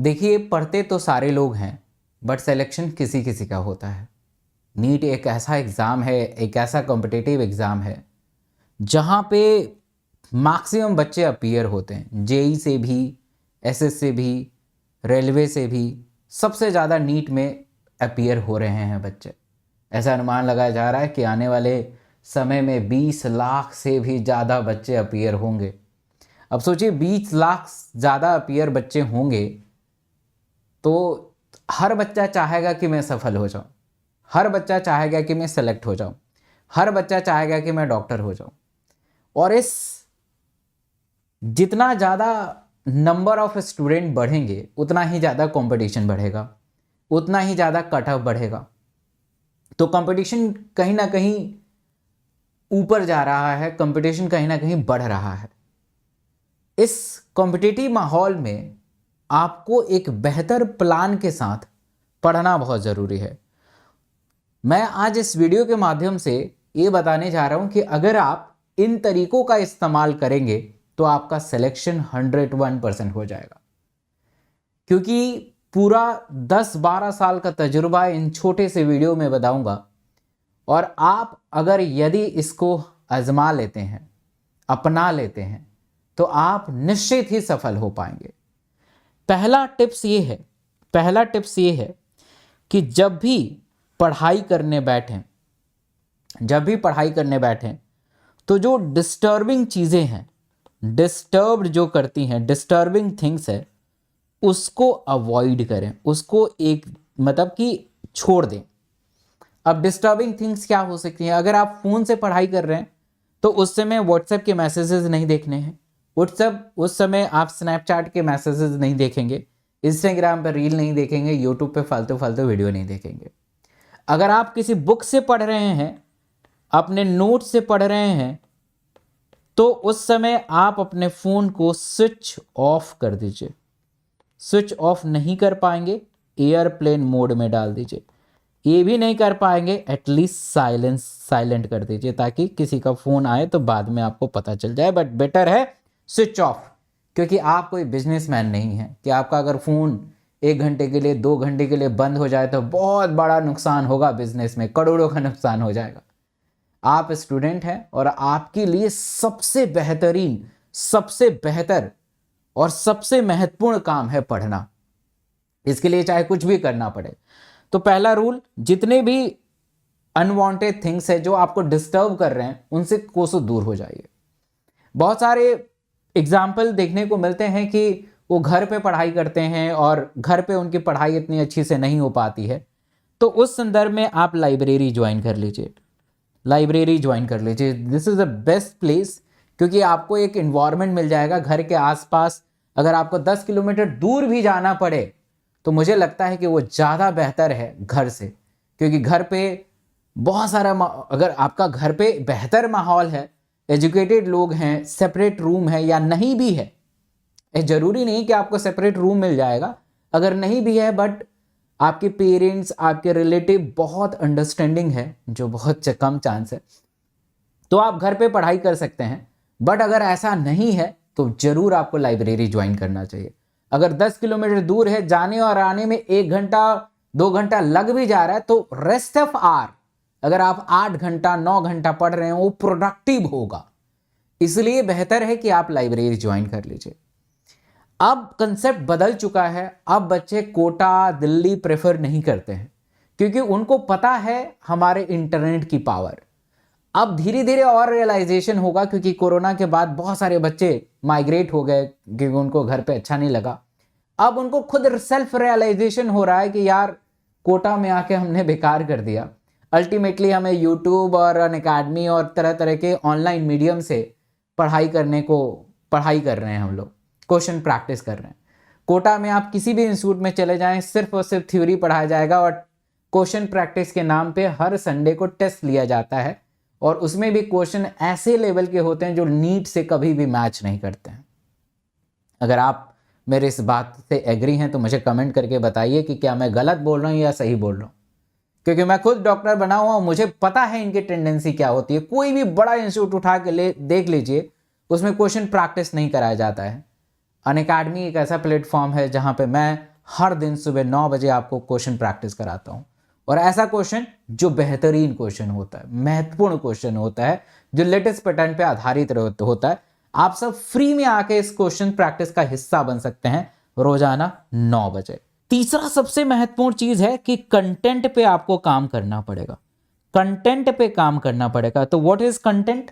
देखिए, पढ़ते तो सारे लोग हैं बट सिलेक्शन किसी किसी का होता है। नीट एक ऐसा एग्ज़ाम है, एक ऐसा कॉम्पिटिटिव एग्ज़ाम है जहाँ पे मैक्सिमम बच्चे अपीयर होते हैं। जेई से भी, एसएस से भी, रेलवे से भी सबसे ज़्यादा नीट में अपीयर हो रहे हैं बच्चे। ऐसा अनुमान लगाया जा रहा है कि आने वाले समय में 20 लाख से भी ज़्यादा बच्चे अपीयर होंगे। अब सोचिए 20 लाख ज़्यादा अपीयर बच्चे होंगे तो हर बच्चा चाहेगा कि मैं सफल हो जाऊं, हर बच्चा चाहेगा कि मैं सेलेक्ट हो जाऊं, हर बच्चा चाहेगा कि मैं डॉक्टर हो जाऊं। और इस जितना ज़्यादा नंबर ऑफ स्टूडेंट बढ़ेंगे उतना ही ज़्यादा कंपटीशन बढ़ेगा, उतना ही ज़्यादा कट ऑफ बढ़ेगा। तो कंपटीशन कहीं ना कहीं ऊपर जा रहा है, कंपटीशन कहीं ना कहीं बढ़ रहा है। इस कॉम्पिटिटिव माहौल में आपको एक बेहतर प्लान के साथ पढ़ना बहुत ज़रूरी है। मैं आज इस वीडियो के माध्यम से ये बताने जा रहा हूं कि अगर आप इन तरीकों का इस्तेमाल करेंगे तो आपका सिलेक्शन 101% हो जाएगा। क्योंकि पूरा 10-12 साल का तजुर्बा इन छोटे से वीडियो में बताऊंगा, और आप अगर यदि इसको आजमा लेते हैं, अपना लेते हैं, तो आप निश्चित ही सफल हो पाएंगे। पहला टिप्स ये है कि जब भी पढ़ाई करने बैठें तो जो डिस्टर्बिंग चीज़ें हैं, डिस्टर्ब्ड जो करती हैं, डिस्टर्बिंग थिंग्स है, उसको अवॉइड करें, उसको एक मतलब कि छोड़ दें। अब डिस्टर्बिंग थिंग्स क्या हो सकती हैं? अगर आप फ़ोन से पढ़ाई कर रहे हैं तो उस समय व्हाट्सएप के मैसेजेस नहीं देखने हैं, उस समय आप स्नैपचैट के मैसेजेस नहीं देखेंगे, इंस्टाग्राम पर रील नहीं देखेंगे, यूट्यूब पे फालतू वीडियो नहीं देखेंगे। अगर आप किसी बुक से पढ़ रहे हैं, अपने नोट से पढ़ रहे हैं, तो उस समय आप अपने फ़ोन को स्विच ऑफ कर दीजिए। स्विच ऑफ नहीं कर पाएंगे, एयरप्लेन मोड में डाल दीजिए। ये भी नहीं कर पाएंगे, एटलीस्ट साइलेंट कर दीजिए, ताकि किसी का फ़ोन आए तो बाद में आपको पता चल जाए। बट बेटर है स्विच ऑफ, क्योंकि आप कोई बिजनेसमैन नहीं हैं कि आपका अगर फ़ोन 1 घंटे के लिए, 2 घंटे के लिए बंद हो जाए तो बहुत बड़ा नुकसान होगा, बिजनेस में करोड़ों का नुकसान हो जाएगा। आप स्टूडेंट हैं और आपके लिए सबसे बेहतरीन, सबसे बेहतर और सबसे महत्वपूर्ण काम है पढ़ना। इसके लिए चाहे कुछ भी करना पड़े। तो पहला रूल, जितने भी अनवांटेड थिंग्स है जो आपको डिस्टर्ब कर रहे हैं, उनसे कोसों दूर हो जाइए। बहुत सारे एग्जाम्पल देखने को मिलते हैं कि वो घर पे पढ़ाई करते हैं और घर पे उनकी पढ़ाई इतनी अच्छी से नहीं हो पाती है। तो उस संदर्भ में आप लाइब्रेरी ज्वाइन कर लीजिए। This is the best place, क्योंकि आपको एक इन्वायरमेंट मिल जाएगा घर के आसपास। अगर आपको 10 किलोमीटर दूर भी जाना पड़े तो मुझे लगता है कि वो ज़्यादा बेहतर है घर से, क्योंकि घर पे बहुत सारा, अगर आपका घर पे बेहतर माहौल है, एजुकेटेड लोग हैं, सेपरेट रूम है या नहीं भी है, ज़रूरी नहीं कि आपको सेपरेट रूम मिल जाएगा, अगर नहीं भी है बट आपके पेरेंट्स, आपके रिलेटिव बहुत अंडरस्टैंडिंग है, जो बहुत कम चांस है, तो आप घर पे पढ़ाई कर सकते हैं। बट अगर ऐसा नहीं है तो ज़रूर आपको लाइब्रेरी ज्वाइन करना चाहिए। अगर 10 किलोमीटर दूर है, जाने और आने में 1 घंटा 2 घंटा लग भी जा रहा है, तो रेस्ट ऑफ आवर अगर आप 8 घंटा 9 घंटा पढ़ रहे हैं, वो प्रोडक्टिव होगा। इसलिए बेहतर है कि आप लाइब्रेरी ज्वाइन कर लीजिए। अब कंसेप्ट बदल चुका है, अब बच्चे कोटा, दिल्ली प्रेफर नहीं करते हैं, क्योंकि उनको पता है हमारे इंटरनेट की पावर। अब धीरे धीरे और रियलाइजेशन होगा, क्योंकि कोरोना के बाद बहुत सारे बच्चे माइग्रेट हो गए क्योंकि उनको घर पे अच्छा नहीं लगा। अब उनको खुद सेल्फ रियलाइजेशन हो रहा है कि यार कोटा में आके हमने बेकार कर दिया। अल्टीमेटली हमें यूट्यूब और अनअकैडमी और तरह तरह के ऑनलाइन मीडियम से पढ़ाई कर रहे हैं, हम लोग क्वेश्चन प्रैक्टिस कर रहे हैं। कोटा में आप किसी भी इंस्टीट्यूट में चले जाएं, सिर्फ और सिर्फ थ्योरी पढ़ाया जाएगा और क्वेश्चन प्रैक्टिस के नाम पे हर संडे को टेस्ट लिया जाता है, और उसमें भी क्वेश्चन ऐसे लेवल के होते हैं जो नीट से कभी भी मैच नहीं करते हैं। अगर आप मेरे इस बात से एग्री हैं तो मुझे कमेंट करके बताइए कि क्या मैं गलत बोल रहा हूँ या सही बोल रहा हूँ, क्योंकि मैं खुद डॉक्टर बना हुआ हूँ, मुझे पता है इनकी टेंडेंसी क्या होती है। कोई भी बड़ा इंस्टीट्यूट उठा के देख लीजिए, उसमें क्वेश्चन प्रैक्टिस नहीं कराया जाता है। अनअकैडमी एक ऐसा प्लेटफॉर्म है जहाँ पे मैं हर दिन सुबह 9 बजे आपको क्वेश्चन प्रैक्टिस कराता हूँ। और ऐसा क्वेश्चन जो बेहतरीन क्वेश्चन होता है, महत्वपूर्ण क्वेश्चन होता है, जो लेटेस्ट पैटर्न पे आधारित होता है। आप सब फ्री में आके इस क्वेश्चन प्रैक्टिस का हिस्सा बन सकते हैं रोजाना 9 बजे। तीसरा सबसे महत्वपूर्ण चीज है कि कंटेंट पे आपको काम करना पड़ेगा, कंटेंट पे काम करना पड़ेगा। तो व्हाट इज कंटेंट?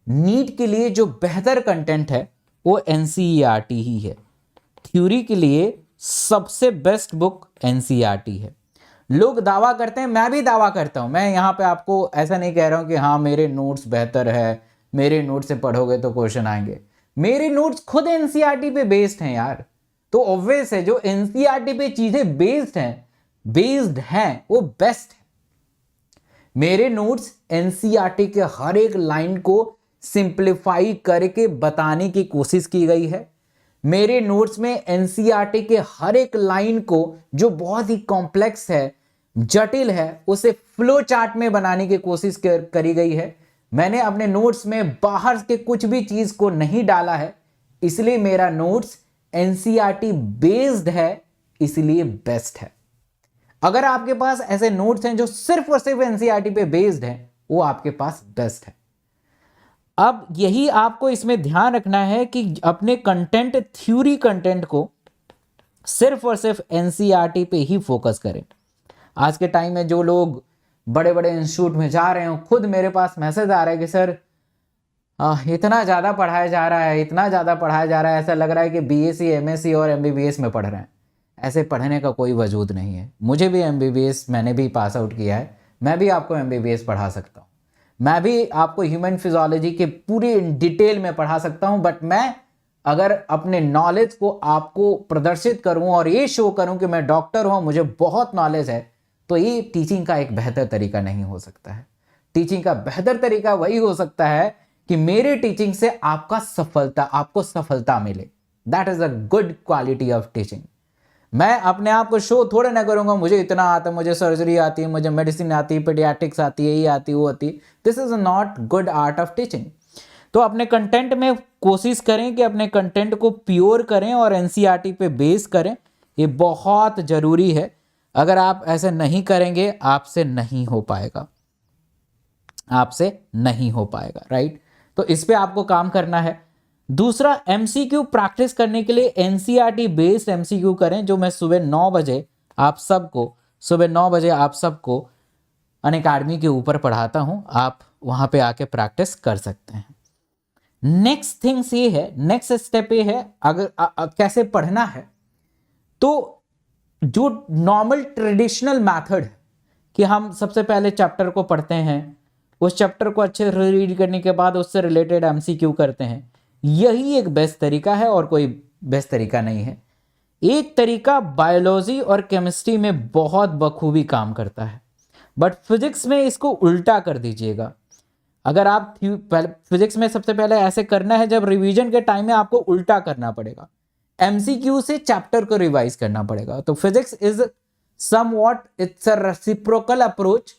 नीट के लिए जो बेहतर कंटेंट है वो एनसीईआरटी ही है। थ्योरी के लिए सबसे बेस्ट बुक एनसीईआरटी है। लोग दावा करते हैं, मैं भी दावा करता हूं, मैं यहां पे आपको ऐसा नहीं कह रहा हूं कि हाँ मेरे नोट्स बेहतर है, मेरे नोट्स से पढ़ोगे तो क्वेश्चन आएंगे। मेरे नोट्स खुद एनसीईआरटी पे बेस्ड हैं यार। तो ऑब्वियस है जो एनसीईआरटी पे चीजें बेस्ड हैं वो बेस्ट है। मेरे नोट्स एनसीईआरटी के हर एक लाइन को सिंप्लीफाई करके बताने की कोशिश की गई है। मेरे नोट्स में एनसीईआरटी के हर एक लाइन को जो बहुत ही कॉम्प्लेक्स है, जटिल है, उसे फ्लो चार्ट में बनाने की कोशिश करी गई है। मैंने अपने नोट्स में बाहर के कुछ भी चीज को नहीं डाला है, इसलिए मेरा नोट्स एनसीईआरटी बेस्ड है, इसलिए बेस्ट है। अगर आपके पास ऐसे नोट्स हैं जो सिर्फ और सिर्फ एनसीईआरटी पे बेस्ड हैं, वो आपके पास बेस्ट है। अब यही आपको इसमें ध्यान रखना है कि अपने कंटेंट, थ्योरी कंटेंट को सिर्फ और सिर्फ एनसीईआरटी पे ही फोकस करें। आज के टाइम में जो लोग बड़े बड़े इंस्टीट्यूट में जा रहे हो, खुद मेरे पास मैसेज आ रहा है कि सर इतना ज़्यादा पढ़ाया जा रहा है, इतना ज़्यादा पढ़ाया जा रहा है, ऐसा लग रहा है कि बीएससी, एमएससी और एमबीबीएस में पढ़ रहे हैं। ऐसे पढ़ने का कोई वजूद नहीं है। मुझे भी एमबीबीएस, मैंने भी पास आउट किया है, मैं भी आपको एमबीबीएस पढ़ा सकता हूँ, मैं भी आपको ह्यूमन फिजियोलॉजी के पूरी डिटेल में पढ़ा सकता हूँ। बट मैं अगर अपने नॉलेज को आपको प्रदर्शित करूँ और ये शो करूँ कि मैं डॉक्टर हूँ, मुझे बहुत नॉलेज है, तो ये टीचिंग का एक बेहतर तरीका नहीं हो सकता है। टीचिंग का बेहतर तरीका वही हो सकता है कि मेरे टीचिंग से आपको सफलता मिले। That is a good quality of teaching. मैं अपने आप को शो थोड़े ना करूंगा, मुझे इतना आता है, मुझे सर्जरी आती है, मुझे मेडिसिन आती है, पीडियाट्रिक्स आती है, ये आती है, वो आती है। This is not good art of teaching. तो अपने कंटेंट में कोशिश करें कि अपने कंटेंट को प्योर करें और एनसीईआरटी पे बेस करें, ये बहुत जरूरी है। अगर आप ऐसे नहीं करेंगे, आपसे नहीं हो पाएगा, आपसे नहीं हो पाएगा, राइट। तो इस पे आपको काम करना है। दूसरा, एमसीक्यू प्रैक्टिस करने के लिए एनसीईआरटी बेस्ड एमसीक्यू करें, जो मैं सुबह 9 बजे आप सबको अनअकैडमी के ऊपर पढ़ाता हूं। आप वहां पे आके प्रैक्टिस कर सकते हैं। नेक्स्ट थिंग्स ये है, नेक्स्ट स्टेप ये है, अगर कैसे पढ़ना है, तो जो नॉर्मल ट्रेडिशनल मेथड है कि हम सबसे पहले चैप्टर को पढ़ते हैं, उस चैप्टर को अच्छे से रीड करने के बाद उससे रिलेटेड एमसीक्यू करते हैं, यही एक बेस्ट तरीका है और कोई बेस्ट तरीका नहीं है। एक तरीका बायोलॉजी और केमिस्ट्री में बहुत बखूबी काम करता है, बट फिजिक्स में इसको उल्टा कर दीजिएगा। अगर आप फिजिक्स में सबसे पहले ऐसे करना है, जब रिवीजन के टाइम में आपको उल्टा करना पड़ेगा, एमसीक्यू से चैप्टर को रिवाइज करना पड़ेगा। तो physics is somewhat, it's a reciprocal approach.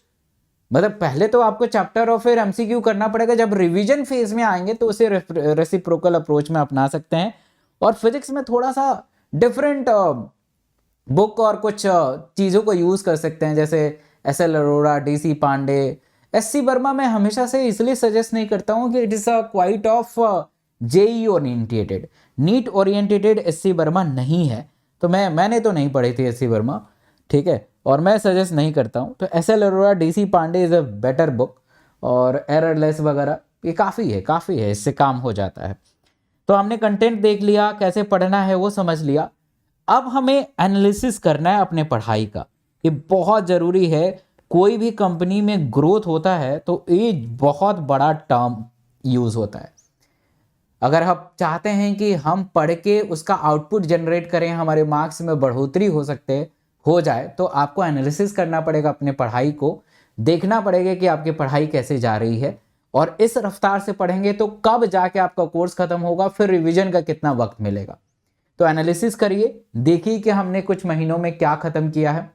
मतलब पहले तो आपको चैप्टर और फिर एमसीक्यू करना पड़ेगा, जब रिवीजन फेज में आएंगे तो उसे रेसिप्रोकल अप्रोच में अपना सकते हैं। और फिजिक्स में थोड़ा सा डिफरेंट बुक और कुछ चीज़ों को यूज कर सकते हैं, जैसे SL Arora, DC Pandey, SC Verma. मैं हमेशा से इसलिए सजेस्ट नहीं करता हूँ कि it is a quite of JEE oriented, NEET oriented SC Verma नहीं है। तो मैंने तो नहीं पढ़ी थी एससी वर्मा, ठीक है, और मैं सजेस्ट नहीं करता हूँ। तो SL Arora, DC Pandey is a better book, और एररलेस वगैरह ये काफ़ी है, इससे काम हो जाता है। तो हमने कंटेंट देख लिया, कैसे पढ़ना है वो समझ लिया। अब हमें एनालिसिस करना है अपने पढ़ाई का, ये बहुत ज़रूरी है। कोई भी कंपनी में ग्रोथ होता है तो ये बहुत बड़ा टर्म यूज़ होता है। अगर हम चाहते हैं कि हम पढ़ के उसका आउटपुट जनरेट करें, हमारे मार्क्स में बढ़ोतरी हो जाए, तो आपको एनालिसिस करना पड़ेगा, अपने पढ़ाई को देखना पड़ेगा कि आपकी पढ़ाई कैसे जा रही है। और इस रफ्तार से पढ़ेंगे तो कब जाके आपका कोर्स खत्म होगा, फिर रिवीजन का कितना वक्त मिलेगा। तो एनालिसिस करिए, देखिए कि हमने कुछ महीनों में क्या खत्म किया है,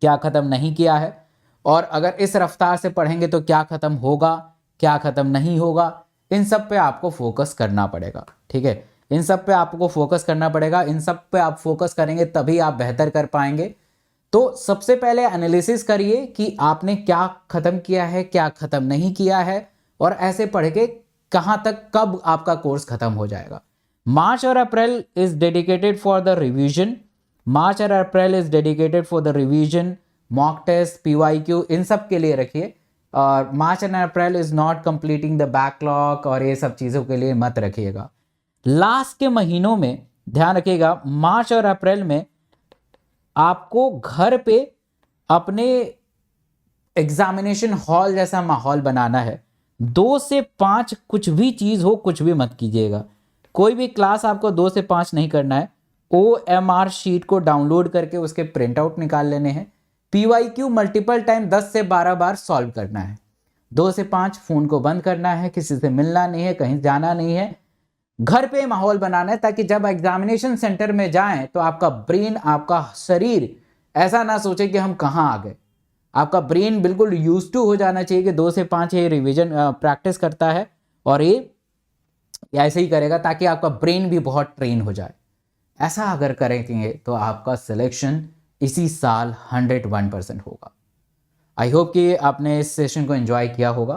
क्या खत्म नहीं किया है, और अगर इस रफ्तार से पढ़ेंगे तो क्या खत्म होगा, क्या खत्म नहीं होगा। इन सब पे आपको फोकस करना पड़ेगा, ठीक है। इन सब पे आपको फोकस करना पड़ेगा, इन सब पे आप फोकस करेंगे तभी आप बेहतर कर पाएंगे। तो सबसे पहले एनालिसिस करिए कि आपने क्या खत्म किया है, क्या खत्म नहीं किया है, और ऐसे पढ़ के कहां तक कब आपका कोर्स खत्म हो जाएगा। मार्च और April is dedicated for the revision, March और April is dedicated for the revision, mock test, PYQ, इन सब के लिए रखिए। और March and April is not completing the backlog और ये सब चीज़ों के लिए मत रखिएगा। लास्ट के महीनों में ध्यान रखिएगा, मार्च और अप्रैल में आपको घर पे अपने एग्जामिनेशन हॉल जैसा माहौल बनाना है। 2 से 5 कुछ भी चीज़ हो, कुछ भी मत कीजिएगा। कोई भी क्लास आपको 2 से 5 नहीं करना है। OMR शीट को डाउनलोड करके उसके प्रिंट आउट निकाल लेने हैं। PYQ मल्टीपल टाइम 10 से 12 बार सॉल्व करना है। 2 से 5 फ़ोन को बंद करना है, किसी से मिलना नहीं है, कहीं जाना नहीं है, घर पे माहौल बनाना है, ताकि जब एग्जामिनेशन सेंटर में जाएं तो आपका ब्रेन, आपका शरीर ऐसा ना सोचे कि हम कहाँ आ गए। आपका ब्रेन बिल्कुल यूज टू हो जाना चाहिए कि 2 से 5 ये रिवीजन प्रैक्टिस करता है, और ये ऐसे ही करेगा ताकि आपका ब्रेन भी बहुत ट्रेन हो जाए। ऐसा अगर करेंगे तो आपका सिलेक्शन इसी साल 101% होगा। आई होप कि आपने इस सेशन को एंजॉय किया होगा।